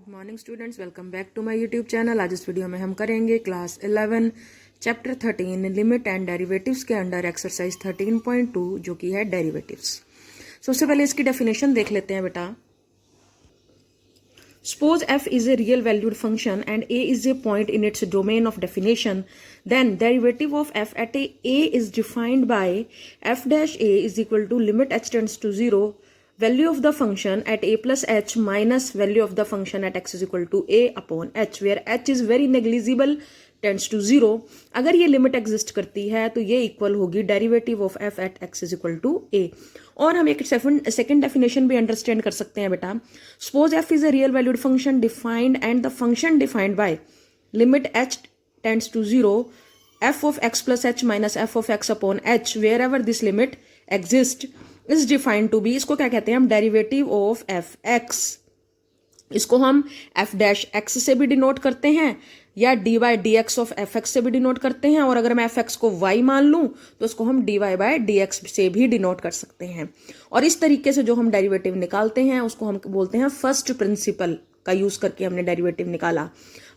Morning students, welcome back to my YouTube channel. आज इस वीडियो में हम करेंगे class 11 chapter 13 limit and derivatives के अंडर एक्सरसाइज 13.2 जो कि है डेरिवेटिव्स। सबसे पहले इसकी डेफिनेशन देख लेते हैं बेटा। Suppose f is a real valued function and a is a point in its domain of definition, then derivative of f at a is defined by f dash a is equal to limit h tends to 0 value of the function at a plus h minus value of the function at x is equal to a upon h, where h is very negligible tends to 0। अगर ये limit exist करती है तो ये equal होगी derivative of f at x is equal to a। और हम एक सेकंड डेफिनेशन भी अंडरस्टैंड कर सकते हैं बेटा। Suppose f is a real valued function defined and the function defined by limit h tends to 0 f of x plus h minus f of x upon h wherever this limit exist is defined to be, इसको क्या कहते हैं हम, derivative of f x। इसको हम f dash x से भी denote करते हैं या dy dx ऑफ fx से भी डिनोट करते हैं, और अगर मैं fx को y मान लूं तो इसको हम dy dx से भी डिनोट कर सकते हैं। और इस तरीके से जो हम डेरिवेटिव निकालते हैं उसको हम बोलते हैं फर्स्ट प्रिंसिपल का यूज करके हमने डेरिवेटिव निकाला।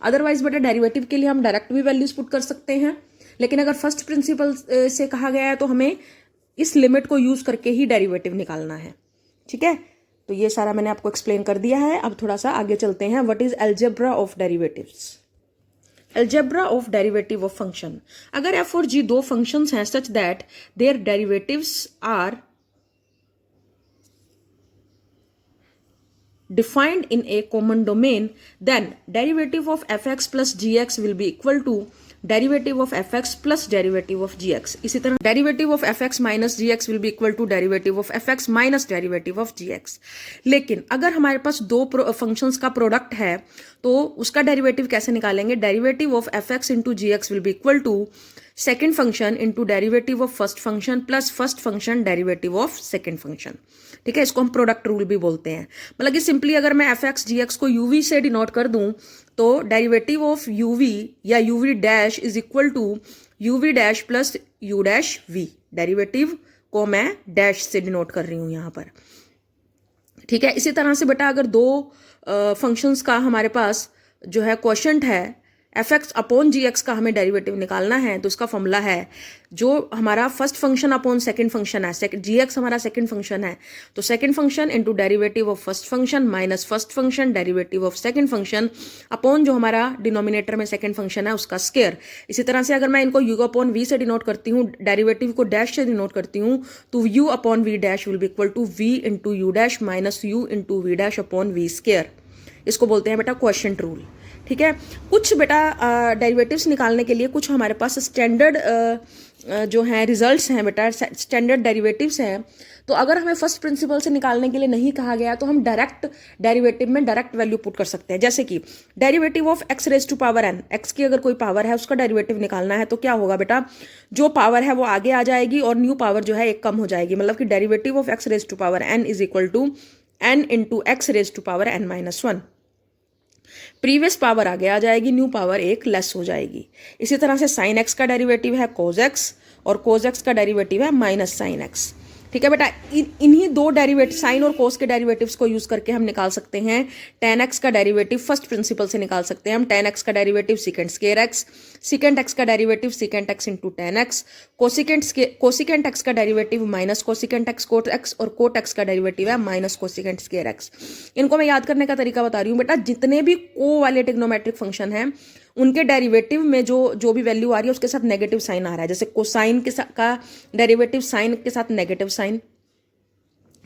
अदरवाइज बेटा डेरिवेटिव के लिए हम डायरेक्ट भी वैल्यूज पुट कर सकते हैं, लेकिन अगर फर्स्ट प्रिंसिपल से कहा गया है तो हमें इस लिमिट को यूज करके ही डेरिवेटिव निकालना है। ठीक है, तो ये सारा मैंने आपको एक्सप्लेन कर दिया है। अब थोड़ा सा आगे चलते हैं। What is algebra of derivatives? Algebra of derivative of function. अगर f और g दो फंक्शंस हैं such that their derivatives are defined in a common domain, then derivative of fx plus gx will be equal to derivative of fx plus derivative of gx। इसी तरह derivative of fx minus gx will be equal to derivative of fx minus derivative of gx। लेकिन अगर हमारे पास दो functions का product है तो उसका डेरिवेटिव कैसे निकालेंगे? Derivative of fx into gx will be equal to second function into derivative of first function plus first function derivative of second function. ठीक है, इसको हम प्रोडक्ट रूल भी बोलते हैं। मतलब कि सिंपली अगर मैं fx gx को uv से डिनोट कर दूं तो डेरिवेटिव ऑफ uv या uv dash is equal to uv dash plus u dash v। Derivative को मैं डैश से डिनोट कर रही हूं यहां पर। ठीक है, इसी तरह से बेटा अगर दो फंक्शंस का हमारे पास जो है क्वोशंट है fx अपॉन gx का हमें डेरिवेटिव निकालना है तो उसका फॉर्मूला है जो हमारा first function upon second function है, gx हमारा सेकंड फंक्शन है तो second function into derivative of first function minus first function derivative of second function upon जो हमारा डिनोमिनेटर में सेकंड फंक्शन है उसका स्क्वायर। इसी तरह से अगर मैं इनको u अपॉन v से डिनोट करती हूँ, डेरिवेटिव को डैश से डिनोट करती हूँ तो u upon v dash will be equal to v into u dash minus u into v dash upon v square. इसको बोलते हैं बेटा क्वोशंट रूल। ठीक है, कुछ बेटा डेरिवेटिव्स निकालने के लिए कुछ हमारे पास स्टैंडर्ड जो हैं रिजल्ट्स हैं बेटा, स्टैंडर्ड डेरिवेटिव्स हैं। तो अगर हमें फर्स्ट प्रिंसिपल से निकालने के लिए नहीं कहा गया तो हम डायरेक्ट डेरिवेटिव में डायरेक्ट वैल्यू पुट कर सकते हैं। जैसे कि derivative of x raise to power n, x की अगर कोई पावर है उसका डेरिवेटिव निकालना है तो क्या होगा बेटा, जो पावर है वो आगे आ जाएगी और न्यू पावर जो है एक कम हो जाएगी। मतलब कि derivative of x raise to power n is equal to n into x raise to power n minus 1। Previous power आगे आ जाएगी, न्यू पावर एक लेस हो जाएगी। इसी तरह से साइन एक्स का डेरिवेटिव है कोज एक्स और कोज एक्स का डेरिवेटिव है माइनस साइन एक्स। ठीक है बेटा, इन्हीं दो डेरिवेटिव साइन और कोस के डेरिवेटिव्स को यूज करके हम निकाल सकते हैं टेन एक्स का डेरिवेटिव। फर्स्ट प्रिंसिपल से निकाल सकते हैं हम टेन एक्स का derivative secant square x, secant x का derivative secant x into tan x, cosecant x का derivative minus cosecant x cot x और कोट एक्स का डेरिवेटिव है माइनस कोसिकेंट स्क्वायर एक्स। इनको मैं याद करने का तरीका बता रही हूँ बेटा। जितने भी को वाले ट्रिग्नोमेट्रिक फंक्शन हैं उनके डेरिवेटिव में जो भी वैल्यू आ रही है उसके साथ नेगेटिव साइन आ रहा है। जैसे कोसाइन के साथ का डेरिवेटिव साइन के साथ नेगेटिव साइन।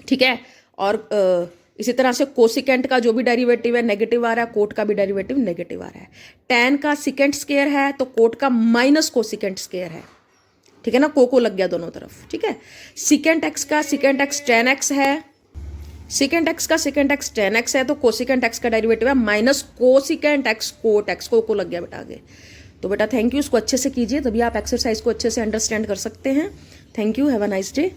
ठीक है, और इसी तरह से कोसिकेंट का जो भी डेरिवेटिव है नेगेटिव आ रहा है, कोट का भी डेरिवेटिव नेगेटिव आ रहा है। टेन का सिकेंट स्क्वायर है तो कोट का माइनस कोसिकेंट स्क्वायर है। ठीक है ना, को लग गया दोनों तरफ। ठीक है, सिकेंट एक्स का सिकेंट एक्स टेन एक्स है, सिकेंट एक्स का सिकेंट एक्स टेन एक्स है तो कोसिकेंट एक्स का डेरिवेटिव है minus cosecant x cot x. को लग गया बेटा आगे। तो बेटा थैंक यू, इसको अच्छे से कीजिए तभी आप एक्सरसाइज को अच्छे से अंडरस्टैंड कर सकते हैं। Thank you, have a nice day.